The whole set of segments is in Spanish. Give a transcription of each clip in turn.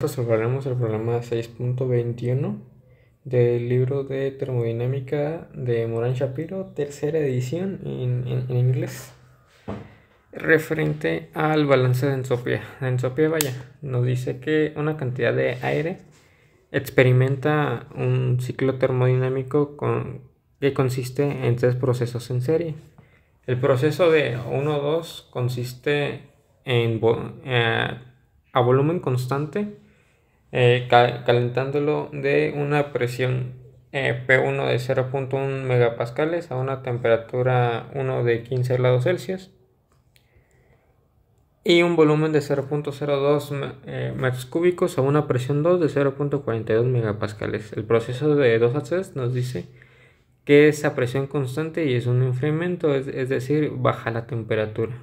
Resolveremos el problema 6.21 del libro de termodinámica de Morán Shapiro, tercera edición en inglés, referente al balance de entropía. La entropía, nos dice que una cantidad de aire experimenta un ciclo termodinámico que consiste en tres procesos en serie. El proceso de 1-2 consiste a volumen constante, calentándolo de una presión P1 de 0.1 megapascales a una temperatura 1 de 15 grados Celsius y un volumen de 0.02 metros cúbicos a una presión 2 de 0.42 megapascales. El proceso de 2 a 3 nos dice que es a presión constante y es un enfriamiento, es decir, baja la temperatura.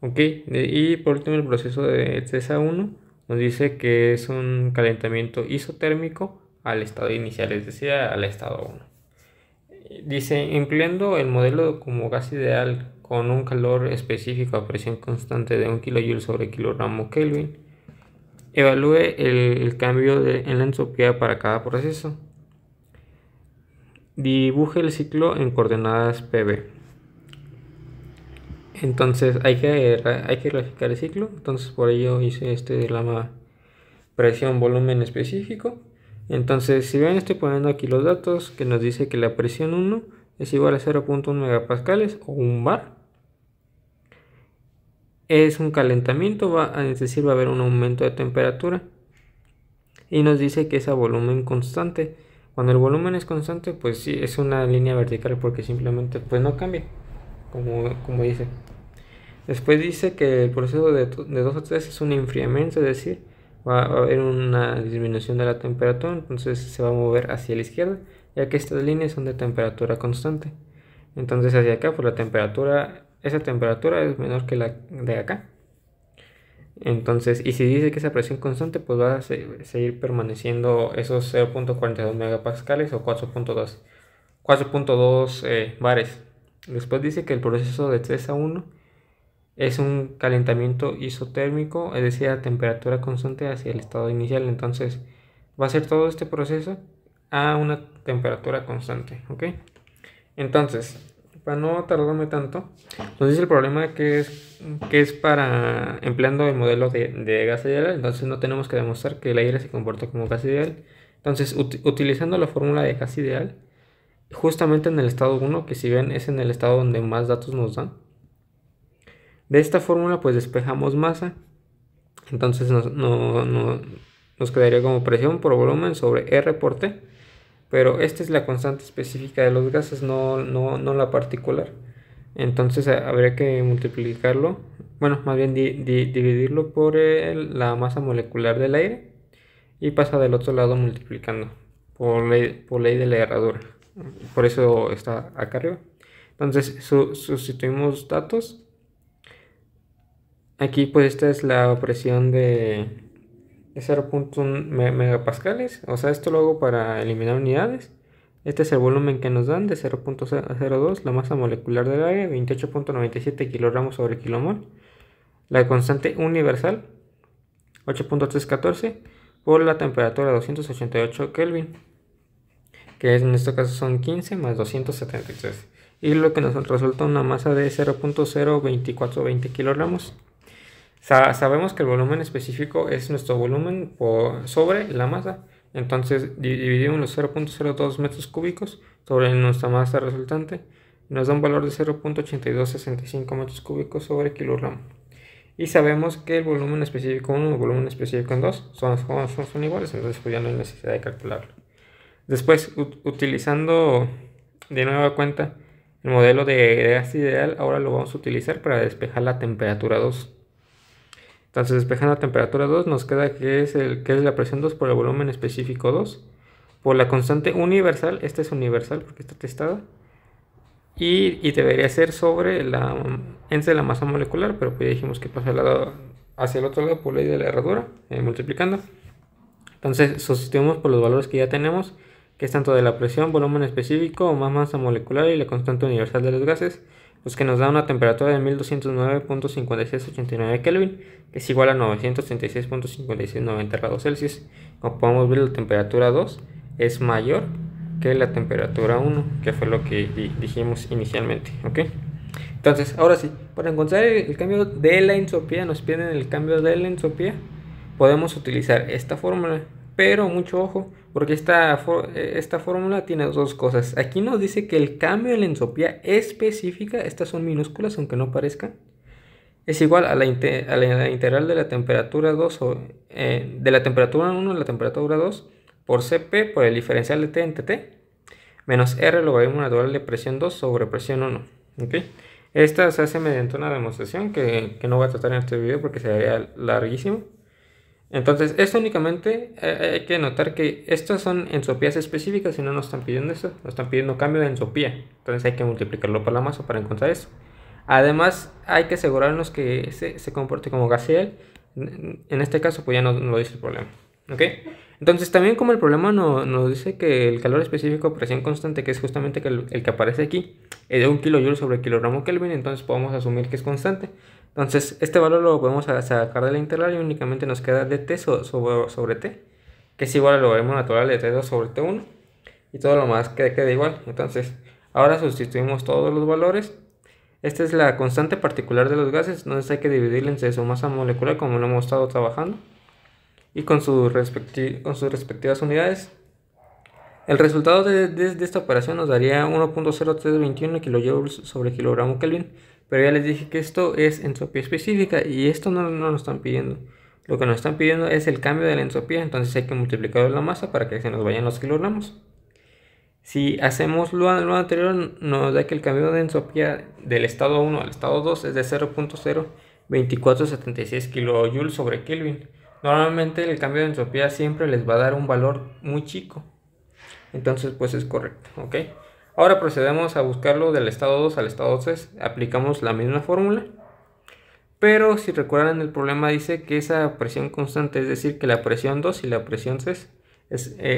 Ok, y por último el proceso de 3 a 1 nos dice que es un calentamiento isotérmico al estado inicial, es decir, al estado 1. Dice, empleando el modelo como gas ideal con un calor específico a presión constante de 1 kJ sobre kilogramo Kelvin, evalúe el cambio en la entropía para cada proceso. Dibuje el ciclo en coordenadas PV. Entonces hay que graficar el ciclo. Entonces por ello hice este diagrama presión volumen específico. Entonces si ven, estoy poniendo aquí los datos que nos dice que la presión 1 es igual a 0.1 megapascales o un bar. Es un calentamiento, es decir, va a haber un aumento de temperatura. Y nos dice que es a volumen constante. Cuando el volumen es constante, pues sí, es una línea vertical porque simplemente pues no cambia, como dice. Después dice que el proceso de 2 a 3 es un enfriamiento, es decir, va a haber una disminución de la temperatura, entonces se va a mover hacia la izquierda, ya que estas líneas son de temperatura constante. Entonces hacia acá, pues esa temperatura es menor que la de acá. Entonces, y si dice que esa presión constante, pues va a seguir permaneciendo esos 0.42 megapascales o 4.2 bares. Después dice que el proceso de 3 a 1 es un calentamiento isotérmico, es decir, a temperatura constante hacia el estado inicial. Entonces va a ser todo este proceso a una temperatura constante, ¿ok? Entonces, para no tardarme tanto, nos dice el problema que es para empleando el modelo de gas ideal. Entonces no tenemos que demostrar que el aire se comporta como gas ideal. Entonces, utilizando la fórmula de gas ideal, justamente en el estado 1, que si ven es en el estado donde más datos nos dan, de esta fórmula pues despejamos masa. Entonces nos quedaría como presión por volumen sobre R por T. Pero esta es la constante específica de los gases, no la particular. Entonces habría que multiplicarlo, bueno, más bien dividirlo por la masa molecular del aire y pasa del otro lado multiplicando por ley de la herradura. Por eso está acá arriba. Entonces sustituimos datos. Aquí pues esta es la presión de 0.1 megapascales, o sea, esto lo hago para eliminar unidades. Este es el volumen que nos dan de 0.02, la masa molecular del aire 28.97 kilogramos sobre kilomol, la constante universal 8.314 por la temperatura 288 Kelvin, que en este caso son 15 más 273, y lo que nos resulta una masa de 0.02420 kilogramos. Sabemos que el volumen específico es nuestro volumen sobre la masa. Entonces dividimos los 0.02 metros cúbicos sobre nuestra masa resultante y nos da un valor de 0.8265 metros cúbicos sobre kilogramo. Y sabemos que el volumen específico 1 y el volumen específico 2 son iguales, entonces pues ya no hay necesidad de calcularlo. Después, utilizando de nueva cuenta el modelo de gas ideal, ahora lo vamos a utilizar para despejar la temperatura 2. Entonces, despejando a temperatura 2, nos queda que es la presión 2 por el volumen específico 2, por la constante universal, esta es universal porque está testada, y debería ser sobre entre la masa molecular, pero pues ya dijimos que pasa hacia el otro lado por ley de la herradura, multiplicando. Entonces, sustituimos por los valores que ya tenemos, que es tanto de la presión, volumen específico, o más masa molecular y la constante universal de los gases. pues que nos da una temperatura de 1209.5689 Kelvin, que es igual a 936.5690 grados Celsius. Como podemos ver, la temperatura 2 es mayor que la temperatura 1, que fue lo que dijimos inicialmente, ¿ok? Entonces, ahora sí, para encontrar el cambio de la entropía, nos piden el cambio de la entropía, podemos utilizar esta fórmula, pero mucho ojo, porque esta fórmula tiene dos cosas. Aquí nos dice que el cambio de la entropía específica, estas son minúsculas aunque no parezcan, es igual a la integral de la temperatura 2 de la temperatura 1 a la temperatura 2 por Cp por el diferencial de T entre T menos R logaritmo natural de presión 2 sobre presión 1. ¿Okay? Esta se hace mediante una demostración que no voy a tratar en este video porque sería larguísimo. Entonces, esto únicamente hay que notar que estas son entropías específicas y no nos están pidiendo eso, nos están pidiendo cambio de entropía. Entonces hay que multiplicarlo por la masa para encontrar eso. Además, hay que asegurarnos que se comporte como gaseal. En este caso, pues ya no lo dice el problema. ¿Ok? Entonces, también como el problema nos dice que el calor específico a presión constante, que es justamente el que aparece aquí, es de 1 kJ sobre kilogramo Kelvin, entonces podemos asumir que es constante. Entonces, este valor lo podemos sacar de la integral y únicamente nos queda dt sobre t, que es igual al logaritmo natural de t2 sobre t1, y todo lo más queda igual. Entonces, ahora sustituimos todos los valores. Esta es la constante particular de los gases, entonces hay que dividirla entre su masa molecular como lo hemos estado trabajando y con sus respectivas unidades. El resultado de esta operación nos daría 1.0321 kJ sobre kilogramo Kelvin, pero ya les dije que esto es entropía específica y esto no nos están pidiendo. Lo que nos están pidiendo es el cambio de la entropía, entonces hay que multiplicar la masa para que se nos vayan los kilogramos. Si hacemos lo anterior, nos da que el cambio de entropía del estado 1 al estado 2 es de 0.02476 kJ sobre Kelvin. Normalmente el cambio de entropía siempre les va a dar un valor muy chico. Entonces pues es correcto, ¿ok? Ahora procedemos a buscarlo del estado 2 al estado 3. Aplicamos la misma fórmula. Pero si recuerdan, el problema dice que esa presión constante, es decir, que la presión 2 y la presión 3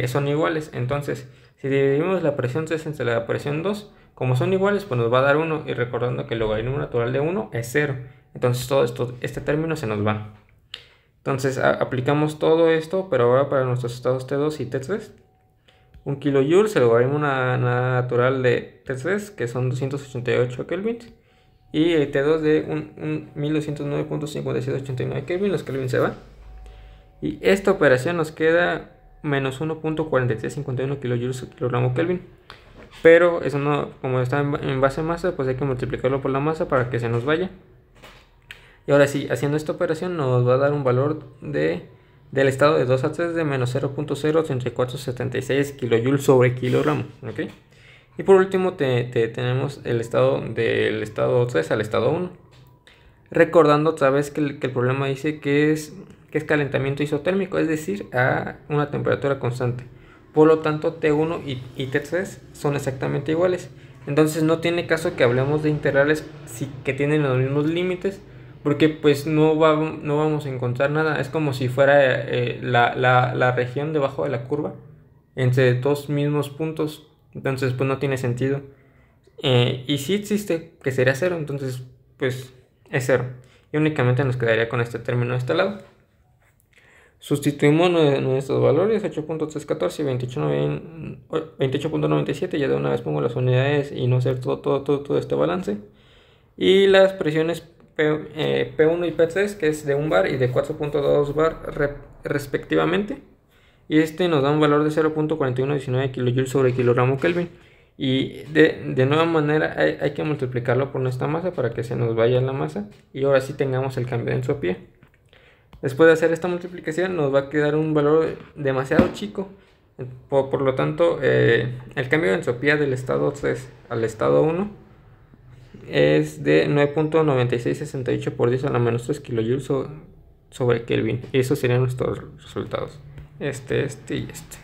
son iguales. Entonces, si dividimos la presión 3 entre la presión 2, como son iguales, pues nos va a dar 1. Y recordando que el logaritmo natural de 1 es 0. Entonces todo este término se nos va. Entonces aplicamos todo esto, pero ahora para nuestros estados T2 y T3. 1 kJ, el logaritmo natural de T3, que son 288 kelvins. Y el T2 de 1209.5689 kelvin, los kelvin se van. Y esta operación nos queda menos 1.4351 kJ kilogramo Kelvin. Pero eso no, como está en base a masa, pues hay que multiplicarlo por la masa para que se nos vaya. Y ahora sí, haciendo esta operación nos va a dar un valor del estado de 2 a 3 de menos 0.03476 kJ sobre kilogramo. ¿Okay? Y por último tenemos el estado del estado 3 al estado 1. Recordando otra vez que el problema dice que es calentamiento isotérmico, es decir, a una temperatura constante. Por lo tanto, T1 y T3 son exactamente iguales. Entonces no tiene caso que hablemos de integrales que tienen los mismos límites, porque pues no vamos a encontrar nada. Es como si fuera la región debajo de la curva entre dos mismos puntos. Entonces pues no tiene sentido. Y si existe, que sería 0, entonces pues es 0. Y únicamente nos quedaría con este término de este lado. Sustituimos nuestros valores 8.314 y 28.97. Ya de una vez pongo las unidades y no hacer todo este balance. Y las presiones P1 y P3, que es de 1 bar y de 4.2 bar respectivamente. Y este nos da un valor de 0.4119 kJ sobre kilogramo Kelvin. Y de nueva manera hay que multiplicarlo por nuestra masa para que se nos vaya la masa. Y ahora sí tengamos el cambio de entropía. Después de hacer esta multiplicación nos va a quedar un valor demasiado chico. Por lo tanto, el cambio de entropía del estado 3 al estado 1 es de 9.9668 por 10 a la menos 3 kJ sobre Kelvin. Y esos serían nuestros resultados. Este y este.